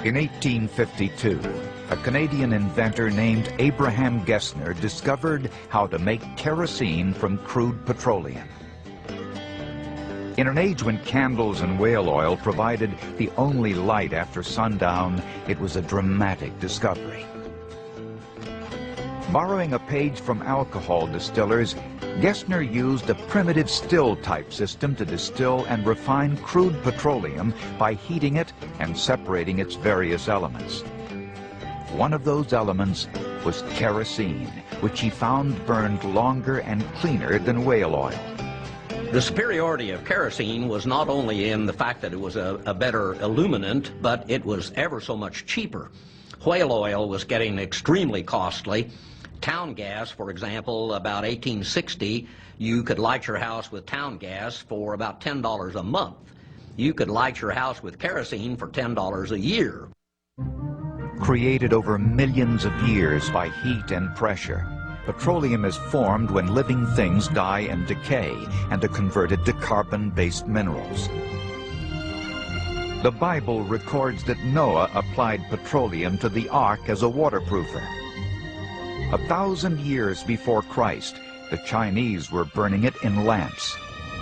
In 1852, a Canadian inventor named Abraham Gessner discovered how to make kerosene from crude petroleum. In an age when candles and whale oil provided the only light after sundown, it was a dramatic discovery. Borrowing a page from alcohol distillers, Gessner used a primitive still-type system to distill and refine crude petroleum by heating it and separating its various elements. One of those elements was kerosene, which he found burned longer and cleaner than whale oil. The superiority of kerosene was not only in the fact that it was a better illuminant, but it was ever so much cheaper. Whale oil was getting extremely costly. Town gas, for example, about 1860, you could light your house with town gas for about $10 a month. You could light your house with kerosene for $10 a year. Created over millions of years by heat and pressure, petroleum is formed when living things die and decay and are converted to carbon-based minerals. The Bible records that Noah applied petroleum to the ark as a waterproofer. 1,000 years before Christ, the Chinese were burning it in lamps.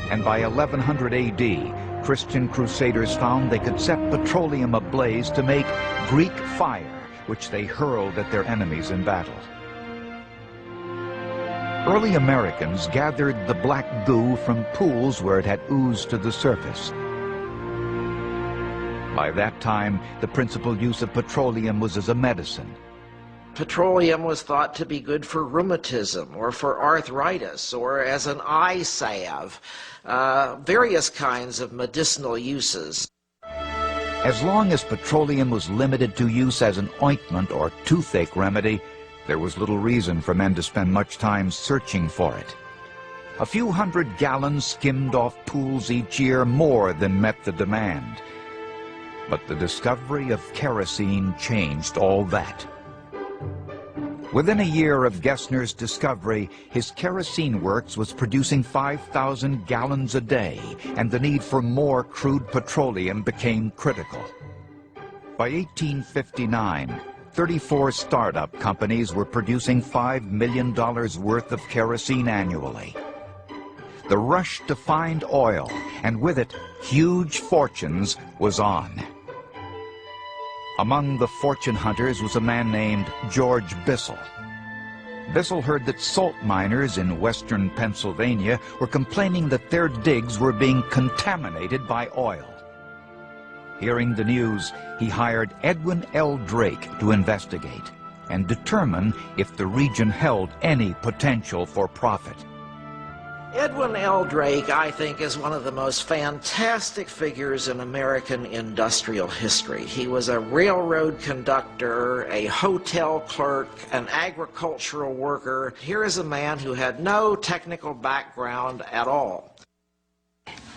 And by 1100 AD, Christian crusaders found they could set petroleum ablaze to make Greek fire, which they hurled at their enemies in battle. Early Americans gathered the black goo from pools where it had oozed to the surface. By that time, the principal use of petroleum was as a medicine. Petroleum was thought to be good for rheumatism or for arthritis or as an eye salve, various kinds of medicinal uses. As long as petroleum was limited to use as an ointment or toothache remedy, there was little reason for men to spend much time searching for it. A few hundred gallons skimmed off pools each year more than met the demand. But the discovery of kerosene changed all that. Within a year of Gessner's discovery, his kerosene works was producing 5,000 gallons a day, and the need for more crude petroleum became critical. By 1859, 34 startup companies were producing $5 million worth of kerosene annually. The rush to find oil, and with it, huge fortunes, was on. Among the fortune hunters was a man named George Bissell. Bissell heard that salt miners in western Pennsylvania were complaining that their digs were being contaminated by oil. Hearing the news, he hired Edwin L. Drake to investigate and determine if the region held any potential for profit. Edwin L. Drake, I think, is one of the most fantastic figures in American industrial history. He was a railroad conductor, a hotel clerk, an agricultural worker. Here is a man who had no technical background at all.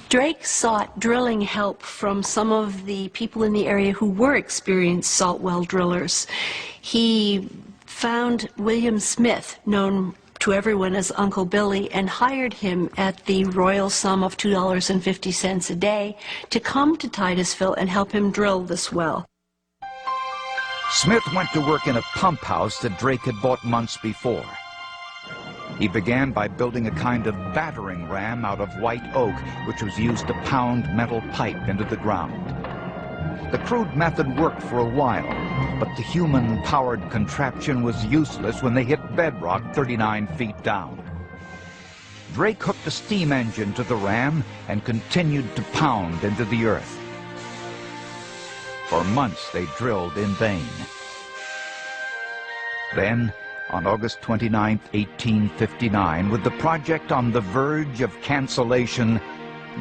Drake sought drilling help from some of the people in the area who were experienced salt well drillers. He found William Smith, known to everyone as Uncle Billy, and hired him at the royal sum of $2.50 a day to come to Titusville and help him drill this well. Smith went to work in a pump house that Drake had bought months before. He began by building a kind of battering ram out of white oak, which was used to pound metal pipe into the ground. The crude method worked for a while, but the human-powered contraption was useless when they hit bedrock 39 feet down. Drake hooked a steam engine to the ram and continued to pound into the earth. For months they drilled in vain. Then, on August 29, 1859, with the project on the verge of cancellation,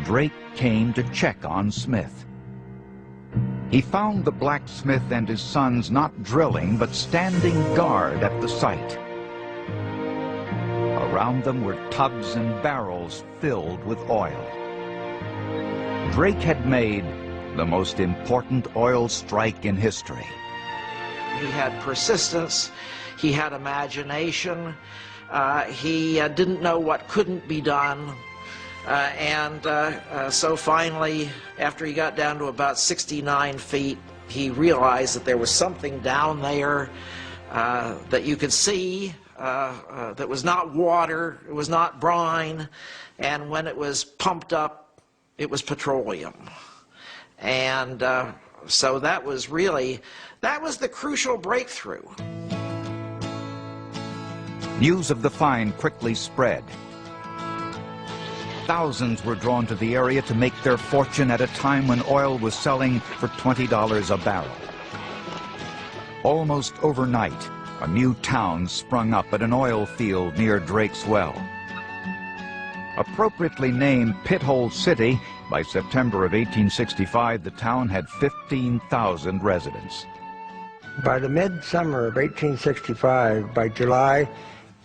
Drake came to check on Smith. He found the blacksmith and his sons not drilling, but standing guard at the site. Around them were tubs and barrels filled with oil. Drake had made the most important oil strike in history. He had persistence, he had imagination, he didn't know what couldn't be done. So finally, after he got down to about 69 feet, He realized that there was something down there that you could see that was not water, it was not brine, and when it was pumped up, it was petroleum. And so that was the crucial breakthrough. News of the find quickly spread. Thousands were drawn to the area to make their fortune at a time when oil was selling for $20 a barrel. Almost overnight, a new town sprung up at an oil field near Drake's Well. Appropriately named Pithole City, by September of 1865, the town had 15,000 residents. By the midsummer of 1865, by July,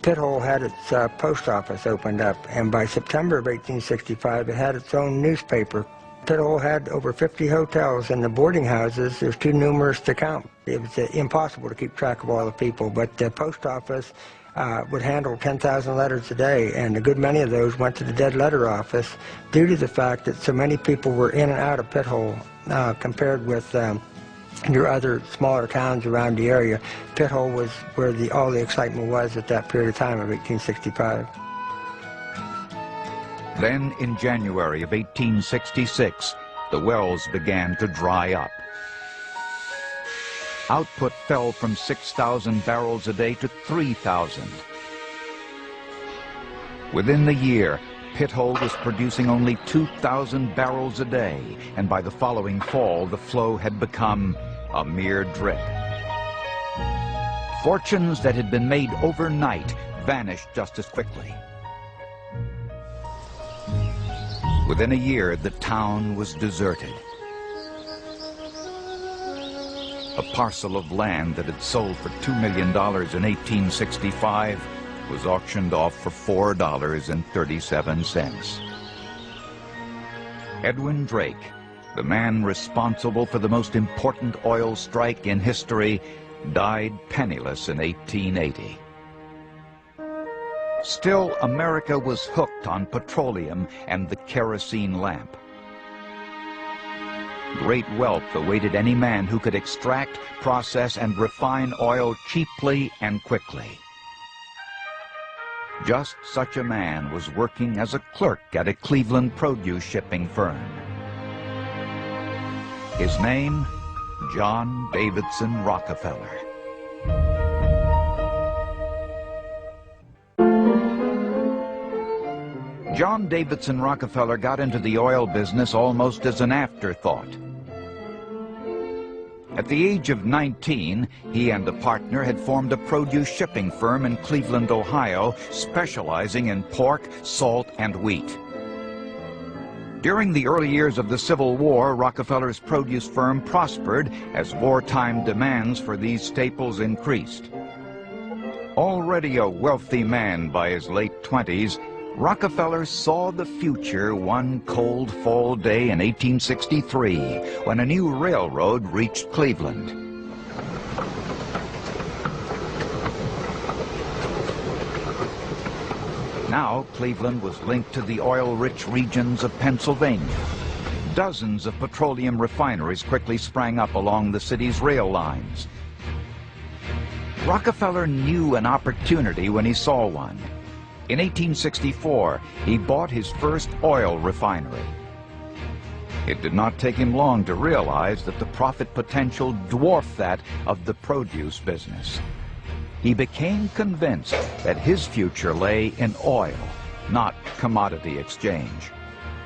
Pithole had its post office opened up, and by September of 1865, it had its own newspaper. Pithole had over 50 hotels, and the boarding houses, there's too numerous to count. It was impossible to keep track of all the people, but the post office would handle 10,000 letters a day, and a good many of those went to the dead letter office due to the fact that so many people were in and out of Pithole compared with your other smaller towns around the area. Pithole was where all the excitement was at that period of time of 1865. Then, in January of 1866, the wells began to dry up. Output fell from 6,000 barrels a day to 3,000. Within the year, Pithole was producing only 2,000 barrels a day, and by the following fall, the flow had become a mere drip. Fortunes that had been made overnight vanished just as quickly. Within a year, the town was deserted. A parcel of land that had sold for $2 million in 1865 was auctioned off for $4.37. Edwin Drake, the man responsible for the most important oil strike in history, died penniless in 1880. Still, America was hooked on petroleum and the kerosene lamp. Great wealth awaited any man who could extract, process, and refine oil cheaply and quickly. Just such a man was working as a clerk at a Cleveland produce shipping firm. His name, John Davidson Rockefeller. John Davidson Rockefeller got into the oil business almost as an afterthought. At the age of 19, he and a partner had formed a produce shipping firm in Cleveland, Ohio, specializing in pork, salt, and wheat. During the early years of the Civil War, Rockefeller's produce firm prospered as wartime demands for these staples increased. Already a wealthy man by his late 20s, Rockefeller saw the future one cold fall day in 1863 when a new railroad reached Cleveland. Now Cleveland was linked to the oil-rich regions of Pennsylvania. Dozens of petroleum refineries quickly sprang up along the city's rail lines. Rockefeller knew an opportunity when he saw one. In 1864, he bought his first oil refinery. It did not take him long to realize that the profit potential dwarfed that of the produce business. He became convinced that his future lay in oil, not commodity exchange.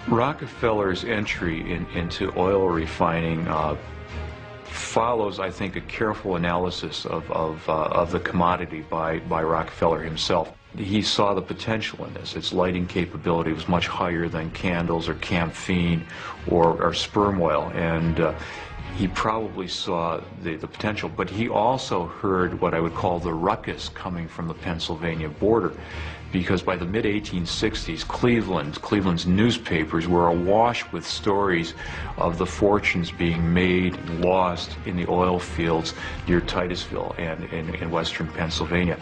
Rockefeller's entry into oil refining follows, I think, a careful analysis of the commodity by Rockefeller himself. He saw the potential in this. Its lighting capability was much higher than candles or camphene or sperm oil, and he probably saw the potential, but he also heard what I would call the ruckus coming from the Pennsylvania border, because by the mid-1860s, Cleveland's newspapers were awash with stories of the fortunes being made and lost in the oil fields near Titusville and in western Pennsylvania.